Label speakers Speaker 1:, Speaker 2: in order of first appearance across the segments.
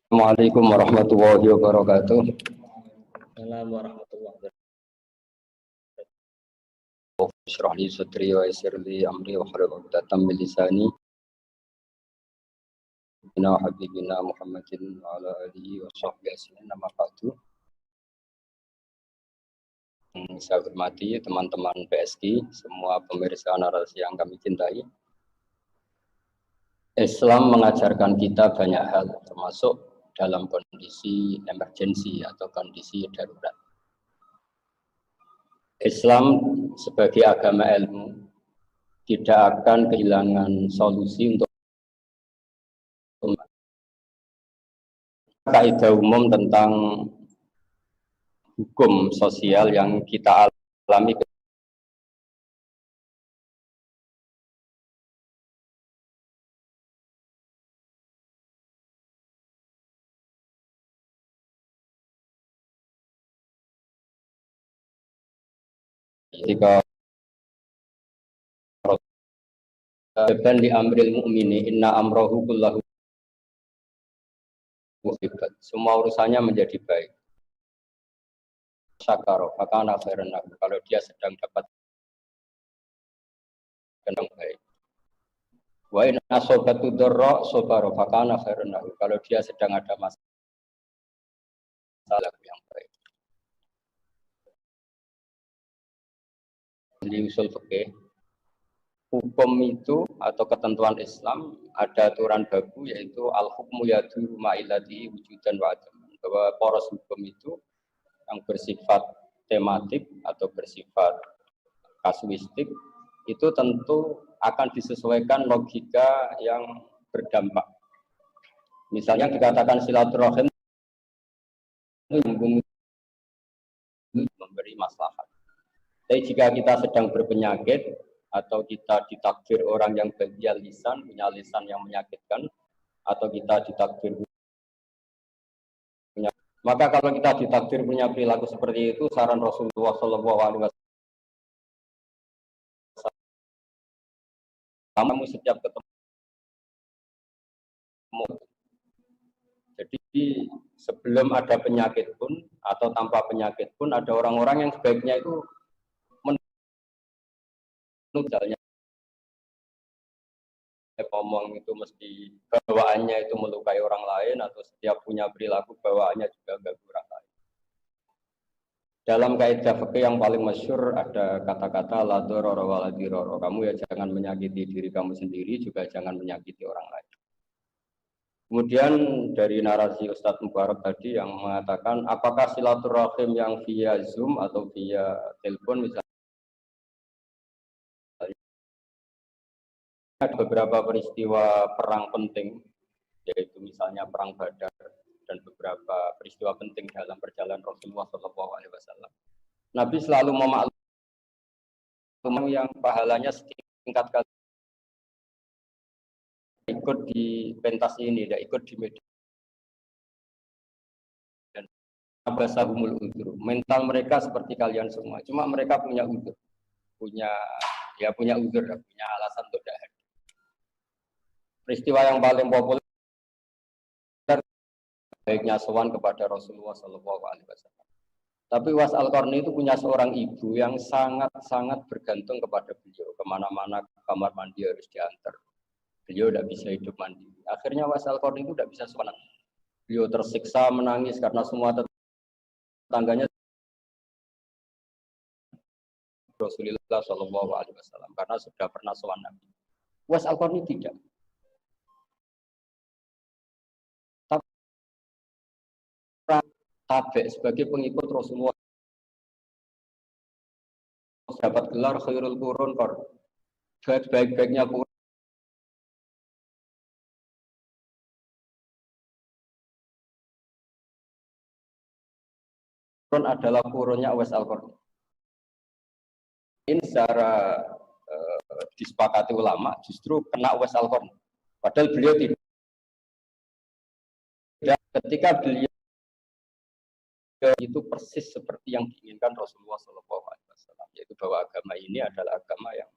Speaker 1: Assalamualaikum warahmatullahi wabarakatuh.
Speaker 2: Assalamualaikum warahmatullahi wabarakatuh.
Speaker 1: Ishrah li sadri wa yassir li amri wa hlul 'uqdatam min lisani. Inna habibina Muhammadin wa ala alihi wa sahbihi ajmain. Amma ba'du. Saya hormati teman-teman PSK, semua pemirsa narasi yang kami cintai. Islam mengajarkan kita banyak hal, termasuk dalam kondisi emergensi atau kondisi darurat. Islam sebagai agama ilmu tidak akan kehilangan solusi untuk kaidah umum tentang hukum sosial yang kita alami ketika dan di amril mu'mini inna amrohu kullahu muhibat, semua urusannya menjadi baik. Syakaro fakana khairan lahu, kalau dia sedang dapat yang baik. Wa in asobatu dharra sabara fakana khairan lahu, kalau dia sedang ada masalah yang baik. Di usul fikih, hukum itu atau ketentuan Islam ada aturan baku, yaitu al-hukmu yaduru ma'ilati wujudan wa adam, bahwa poros hukum itu yang bersifat tematik atau bersifat kasuistik itu tentu akan disesuaikan logika yang berdampak. Misalnya dikatakan silaturahim memberi maslahat. Tapi jika kita sedang berpenyakit atau kita ditakdir orang yang bagian lisan, punya lisan yang menyakitkan, atau kita ditakdir punya, maka kalau kita ditakdir punya perilaku seperti itu, saran Rasulullah SAW, kamu setiap ketemu. Jadi sebelum ada penyakit pun atau tanpa penyakit pun ada orang-orang yang sebaiknya itu misalnya ngomong itu mesti bawaannya itu melukai orang lain, atau setiap punya perilaku bawaannya juga enggak kurang lain. Dalam kaidah fikih yang paling masyhur ada kata-kata la darara wa la dirara. Kamu ya jangan menyakiti diri kamu sendiri, juga jangan menyakiti orang lain. Kemudian dari narasi Ustadz Mubarak tadi yang mengatakan apakah silaturahim yang via Zoom atau via telepon misalnya, ada beberapa peristiwa perang penting, yaitu misalnya perang Badar dan beberapa peristiwa penting dalam perjalanan Rasulullah SAW. Nabi selalu memaklumi yang pahalanya setingkat kali ikut di pentas ini, tidak ikut di medan. Abasahumul udzur. Mental mereka seperti kalian semua, cuma mereka punya udzur, punya udzur, punya alasan untuk tidak hadir. Peristiwa yang paling populer baiknya sowan kepada Rasulullah SAW. Tapi Uwais Al-Qarni itu punya seorang ibu yang sangat-sangat bergantung kepada beliau. Kemana-mana kamar mandi harus diantar. Beliau tidak bisa hidup mandiri. Akhirnya Uwais Al-Qarni itu tidak bisa sholat. Beliau tersiksa menangis karena semua tetangganya Rasulullah SAW karena sudah pernah sowan Nabi. Uwais Al-Qarni tidak. Tabe sebagai pengikut Rasulullah dapat gelar khairul qurun kor, baik-baiknya qurun adalah qurunnya Uwais Al-Qarni. Ini secara disepakati ulama justru kena Uwais Al-Qarni, padahal beliau tidak. Ketika beliau itu persis seperti yang diinginkan Rasulullah SAW, yaitu bahwa agama ini adalah agama yang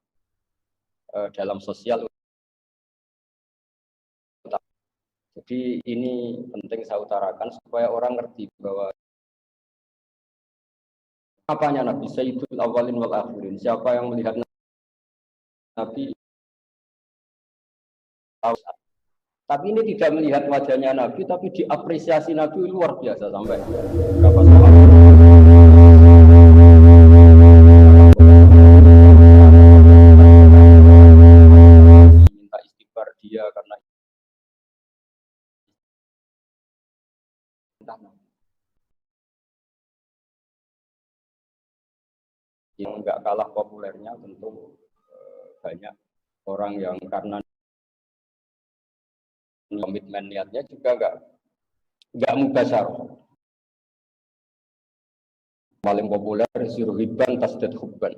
Speaker 1: dalam sosial. Jadi Jadi ini penting saya utarakan supaya orang ngerti bahwa apanya Nabi Sayyidul Awalin wal Akhirin. Siapa yang melihat Nabi tapi ini tidak melihat wajahnya Nabi, tapi diapresiasi Nabi luar biasa sampai berapa sahabat minta istighfar dia karena yang enggak kalah populernya tentu banyak orang yang karena komitmen niatnya juga enggak mubasyarah. Paling populer siruhiban tasdad hubban.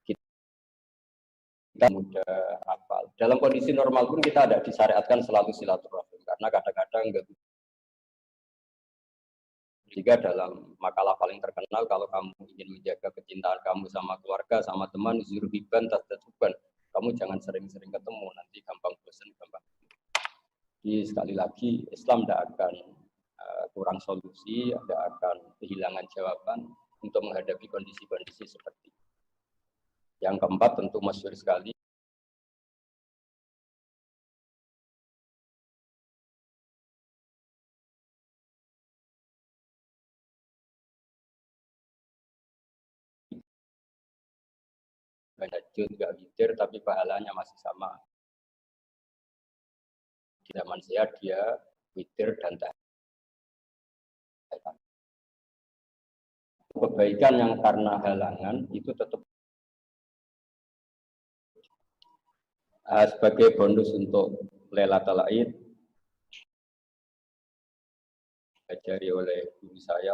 Speaker 1: Kita mudah hafal. Dalam kondisi normal pun kita ada disyariatkan selalu silaturahim karena kadang-kadang enggak. Jika dalam makalah paling terkenal kalau kamu ingin menjaga kecintaan kamu sama keluarga, sama teman, siruhiban tasdad hubban. Kamu jangan sering-sering ketemu, nanti gampang bosan, gampang. Jadi sekali lagi Islam tidak akan kurang solusi, tidak akan kehilangan jawaban untuk menghadapi kondisi-kondisi seperti ini. Yang keempat tentu masyhur sekali. Tahajud nggak witir tapi pahalanya masih sama. Di zaman saya dia witir dan tahajud. Kebaikan yang karena halangan itu tetap sebagai bonus untuk Lailatul Aid diajari oleh guru saya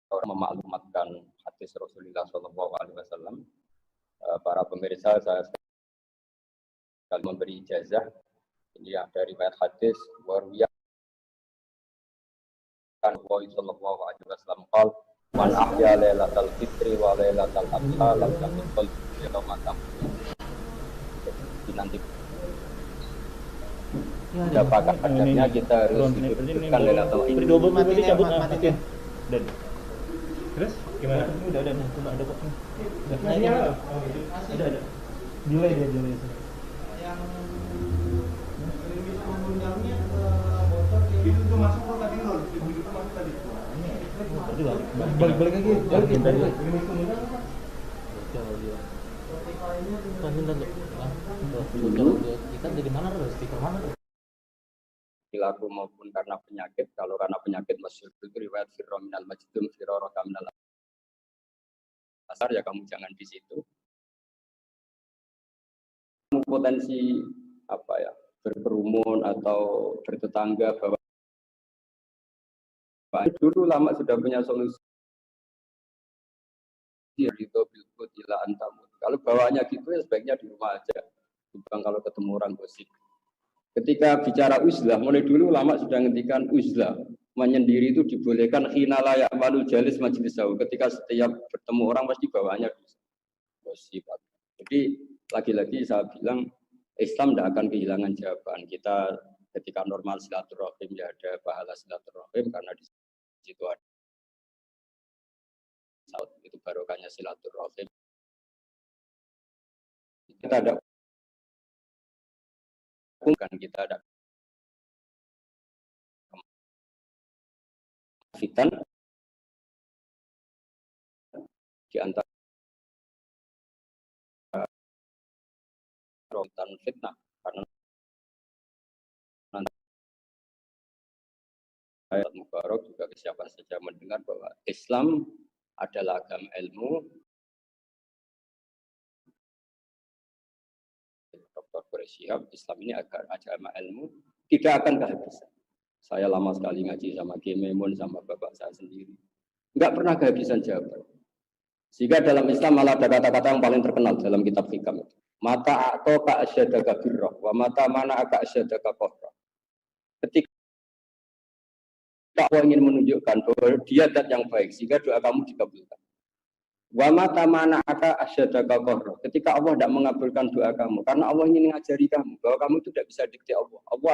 Speaker 1: orang memaklumatkan hadis Rasulullah SAW. Para pemirsa saya sekali memberi ijazah. Ini ada riwayat hadis warwiyah Nabi sallallahu alaihi wasallam qol man ahya lailatal fitri wa lailatal adha lam yakun qalbi yawmatan. Nanti dapatkan kadarnya kita harus hidupkan lailatul fitri.
Speaker 2: Double mati cabut matiin. Dan terus gimana? Ini udah ada nih, coba ada kok. Nah, ini ada. Delay dia delay. Yang undangnya ke motor itu tuh masuk kok tadi loh. Begitu masuk tadi. Balik lagi. Balik. Kita dari mana tuh? Speaker mana tuh?
Speaker 1: Perilaku maupun karena penyakit. Kalau karena penyakit masyhur itu riwayat firra minal majdum firra minal asar, ya kamu jangan di situ. Potensi apa ya, berkerumun atau bertetangga bahwa dulu lama sudah punya solusi itu bilkut ila antamu. Kalau bawaannya gitu ya sebaiknya di rumah aja. Bukan kalau ketemu orang gosip. Ketika bicara uzlah, mulai dulu lama sudah ngendikan uzlah. Menyendiri itu dibolehkan khina layak malu jalis majelis jauh. Ketika setiap bertemu orang pasti bawaannya gosip. Jadi lagi-lagi saya bilang Islam tidak akan kehilangan jawaban. Kita ketika normal silaturahim ya ada pahala silaturahim karena di situ ada itu barokahnya silaturahim. Kita ada bukan kita ada fitan di antara rotan fitnah karena nanti ayat mubarak juga siapa saja mendengar bahwa Islam adalah agama ilmu. Dr. Quraisyihab, Islam ini agama ilmu, tidak akan kehabisan. Saya lama sekali ngaji sama Gememun sama bapak saya sendiri, nggak pernah kehabisan jawaban. Sehingga dalam Islam malah ada kata-kata yang paling terkenal dalam kitab hikam. Mata atau ka asyadaka birrah, wa mata mana ka asyadaka qahra. Ketika kau ingin menunjukkan bahwa dia zat yang baik, sehingga doa kamu dikabulkan. Wa mata mana'aka asyadaka qahra. Ketika Allah tidak mengabulkan doa kamu, karena Allah ingin mengajari kamu bahwa kamu itu tidak bisa dikte Allah. Allah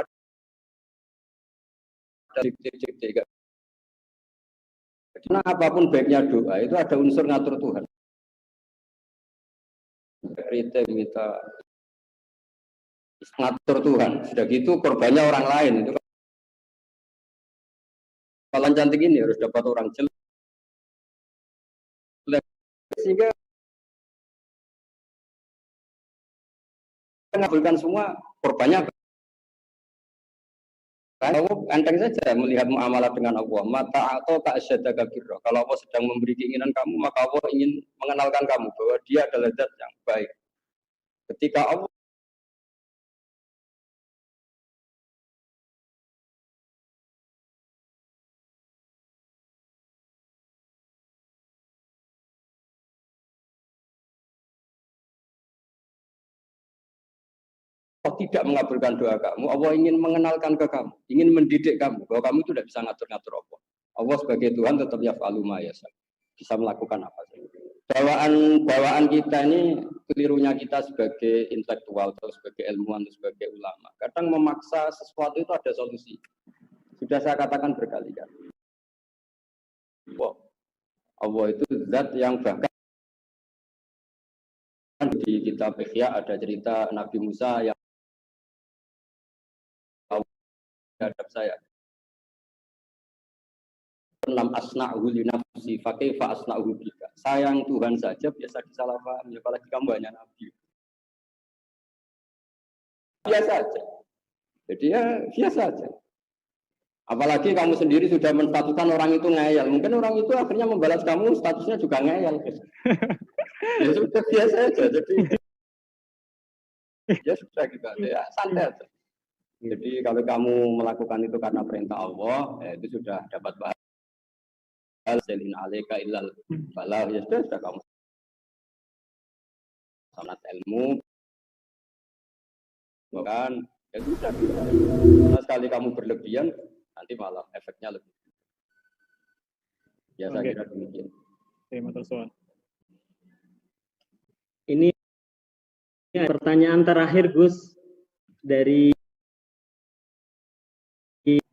Speaker 1: ada dikte. Karena apapun baiknya doa itu ada unsur ngatur Tuhan. Kritik kita ngatur Tuhan. Sudah gitu korbannya orang lain itu. Kalau cantik ini harus dapat orang jelek. Sehingga mengabulkan semua korbannya. Allah enteng saja melihat muamalah dengan Allah. Mata atau tak asyadaka birra. Kalau Allah sedang memberi keinginan kamu, maka Allah ingin mengenalkan kamu bahwa Dia adalah zat yang baik. Ketika Allah tidak mengabulkan doa kamu, Allah ingin mengenalkan ke kamu, ingin mendidik kamu bahwa kamu itu tidak bisa ngatur-ngatur Allah. Allah sebagai Tuhan tetap yaf'alu ma yasha. Bisa melakukan apa saja. Bawaan kita ini kelirunya kita sebagai intelektual atau sebagai ilmuwan atau sebagai ulama. Kadang memaksa sesuatu itu ada solusi. Sudah saya katakan berkali-kali. Wow. Allah itu zat yang bahkan di kitab Ihya ada cerita Nabi Musa yang terhadap saya. Lam asna'hu li nafsi fa kaifa asna'hu bika. Sayang Tuhan saja biasa disalahpahami, apalagi kamu hanya nabi. Biasa saja. Jadi ya biasa saja. Apalagi kamu sendiri sudah menstatuskan orang itu ngeyel. Mungkin orang itu akhirnya membalas kamu statusnya juga ngeyel. Ya sudah biasa saja. Jadi ya sudah gitu aja. Ya santai aja. Jadi kalau kamu melakukan itu karena perintah Allah, ya itu sudah dapat pahala. Selin alaika illal balah. Ya sudah kamu sanat ilmu. Bukan, ya sudah. Karena sekali kamu berlebihan, nanti malah efeknya lebih. Biasa kira demikian.
Speaker 2: Terima kasih.
Speaker 3: Ini pertanyaan terakhir Gus dari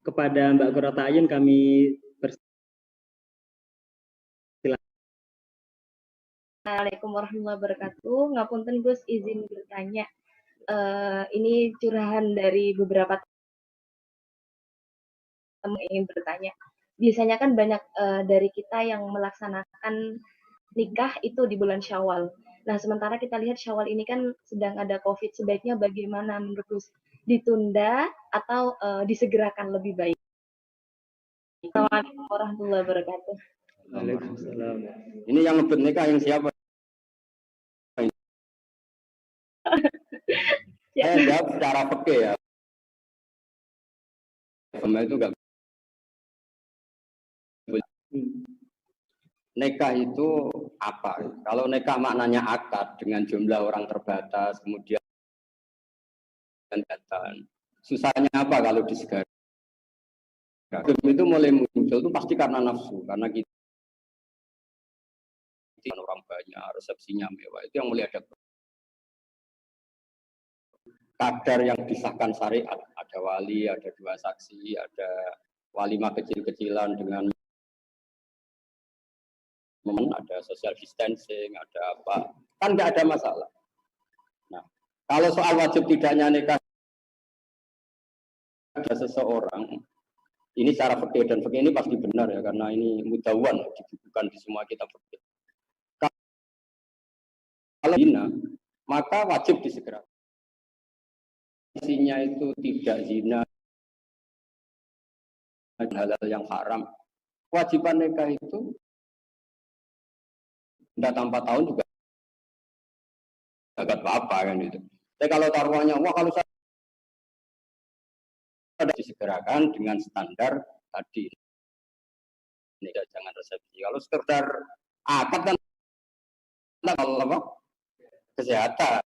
Speaker 3: kepada Mbak Qurrata Ayun kami persilakan.
Speaker 4: Assalamualaikum warahmatullahi wabarakatuh. Ngapunten Gus, izin bertanya. Ini curahan dari beberapa teman ingin bertanya. Biasanya kan banyak dari kita yang melaksanakan nikah itu di bulan Syawal. Nah, sementara kita lihat Syawal ini kan sedang ada COVID. Sebaiknya bagaimana menurut Gus? Ditunda atau disegerakan lebih baik? Assalamualaikum warahmatullahi wabarakatuh.
Speaker 3: Waalaikumsalam.
Speaker 1: Ini yang ngebet nikah yang siapa? Saya jawab secara peke ya. Sama itu enggak. Nikah itu apa? Kalau nikah maknanya akad dengan jumlah orang terbatas, kemudian datang. Susahnya apa kalau disegari? Itu mulai muncul itu pasti karena nafsu, karena kita orang banyak, resepsinya mewah, itu yang mulai ada kadar yang disahkan syariat, ada wali, ada dua saksi, ada walimah kecil-kecilan dengan ada social distancing, ada apa, kan nggak ada masalah. Nah, kalau soal wajib tidaknya nikah ada seseorang, ini secara fikih dan fikih ini pasti benar ya, karena ini mudawan dibukukan di semua kitab fikih. Kalau zina, maka wajib disegerakan. Isinya itu tidak zina, halal yang haram. Kewajiban nikah itu tidak tanpa tahun juga agak apa kan itu. Tapi kalau taruhannya, wah kalau saya ada disegerakan dengan standar tadi. Ini jangan resepsi. Kalau sekedar akad kan kalau apa? Kesehatan.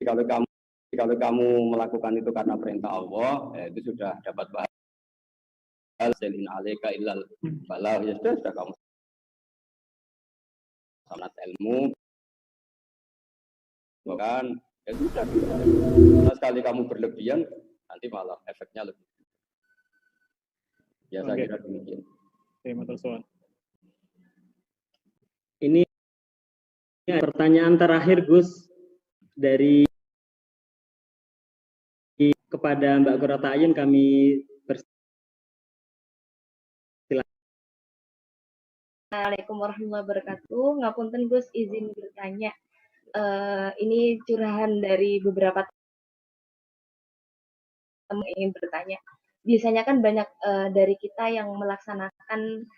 Speaker 1: kalau kamu melakukan itu karena perintah Allah, ya itu sudah dapat pahala. Selin alaika illal balah, ya sudah kamu sangat ilmu, bukan? Ya sudah. Nah, sekali kamu berlebihan, nanti malah efeknya lebih. Ya saya kira demikian.
Speaker 2: Terima kasih.
Speaker 3: Ini pertanyaan terakhir Gus dari kepada Mbak Qurrata Ayun, kami persilakan.
Speaker 4: Assalamualaikum warahmatullahi wabarakatuh. Ngapunten Gus, izin bertanya. Ini curahan dari beberapa teman ingin bertanya. Biasanya kan banyak dari kita yang melaksanakan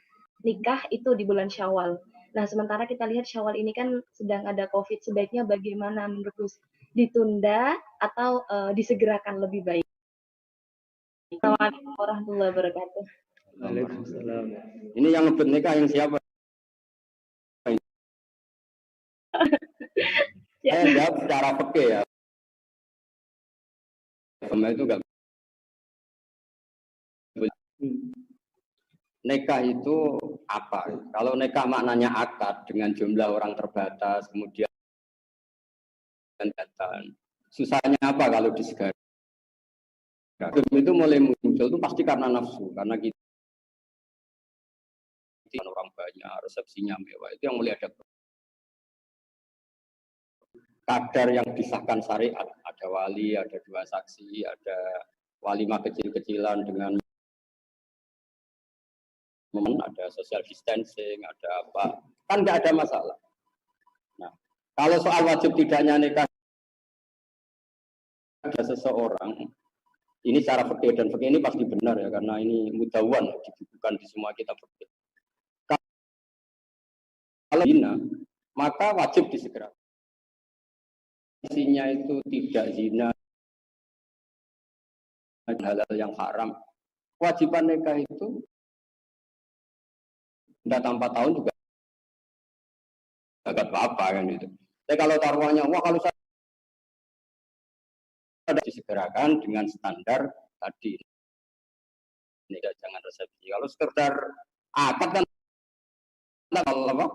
Speaker 4: nikah itu di bulan Syawal. Nah, sementara kita lihat Syawal ini kan sedang ada COVID. Sebaiknya bagaimana menurut Gus? Ditunda atau disegerakan lebih baik? Assalamualaikum warahmatullahi wabarakatuh.
Speaker 3: Waalaikumsalam.
Speaker 1: Ini yang ngebet nikah yang siapa? Saya jawab secara fikih ya. Sama itu enggak. Nikah itu apa? Kalau nikah maknanya akad dengan jumlah orang terbatas, kemudian datang. Susahnya apa kalau disegerakan? Itu mulai muncul itu pasti karena nafsu, karena kita orang banyak, resepsinya mewah, itu yang mulai ada kadar yang disahkan syariat, ada wali, ada dua saksi, ada walimah kecil-kecilan dengan ada social distancing, ada apa, kan nggak ada masalah. Nah, kalau soal wajib tidaknya nikah ada seseorang, ini secara fikih, dan fikih ini pasti benar ya, karena ini mudawan, dibukukan di semua kitab fikih. Kalau zina, maka wajib disegerakan. Isinya itu tidak zina, halal yang haram. Kewajiban nikah itu tidak tanpa tahun juga agak apa kan itu. Tapi kalau taruhannya, wah kalau saya disegerakan dengan standar tadi, ini jangan resepsi. Kalau sekedar akad kan apa?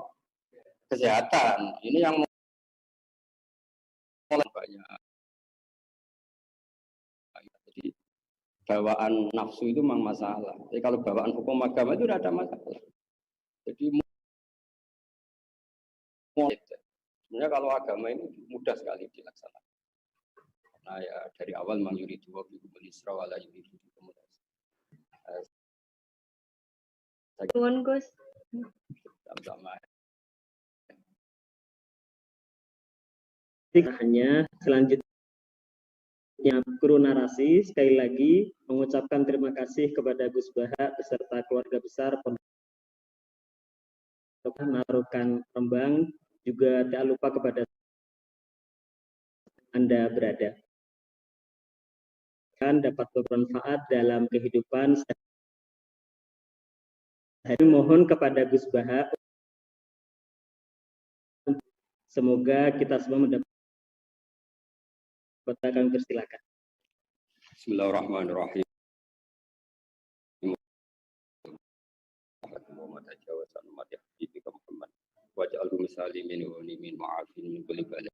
Speaker 1: Kesehatan. Ini yang banyak. Jadi bawaan nafsu itu memang masalah. Jadi kalau bawaan hukum agama itu tidak ada masalah. Jadi sebenarnya kalau agama ini mudah sekali dilaksanakan. Karena ya dari awal memang yuridu wa bikum al-yusra wa la yuridu bikum al-usra.
Speaker 4: Tuan Gus.
Speaker 1: Sama-sama.
Speaker 3: Hanya selanjutnya kru narasi sekali lagi mengucapkan terima kasih kepada Gus Baha beserta keluarga besar Pondok Narukan Rembang, juga tak lupa kepada Anda berada dan dapat bermanfaat dalam kehidupan. Saya mohon kepada Gus Baha, semoga kita semua mendapatkan. Kami persilakan.
Speaker 1: Bismillahirrahmanirrahim. Waj'alhu misalimin wa min ma'afin min kulli balad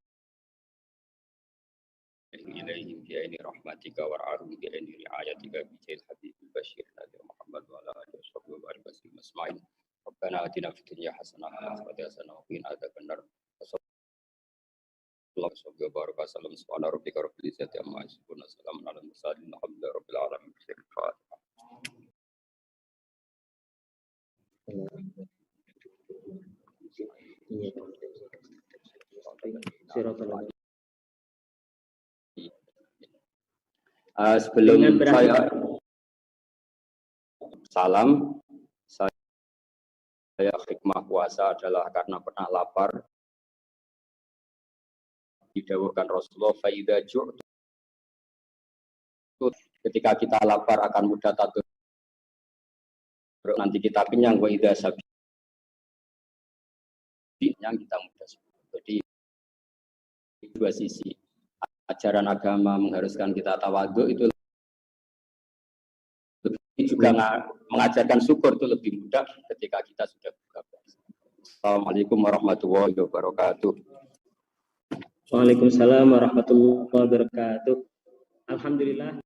Speaker 1: ilaihim bi aini rahmatika war'ahum bi aini ri'ayatika bi jail habibul bashir nabi Muhammad wa ala alihi wa barik wasallam asma'in. Rabbana atina fid dunya hasanah wa fil akhirati hasanah wa qina adzabannar. Allahumma barik wa sallam subhana rabbika rabbil izzati amma yasifun wa salamun alal mursalin alhamdulillahi rabbil alamin. Sebelum saya salam, saya hikmah puasa adalah karena pernah lapar. Didawuhkan Rasulullah, faida ju'tu, ketika kita lapar akan mudah tatur, nanti kita kenyang, wa idza sabi, yang kita mudah. Jadi dua sisi. ajaran agama mengharuskan kita tawadhu, itu juga mengajarkan syukur itu lebih mudah ketika kita sudah buka puasa. Assalamualaikum warahmatullahi wabarakatuh.
Speaker 3: Waalaikumsalam warahmatullahi wabarakatuh. Alhamdulillah.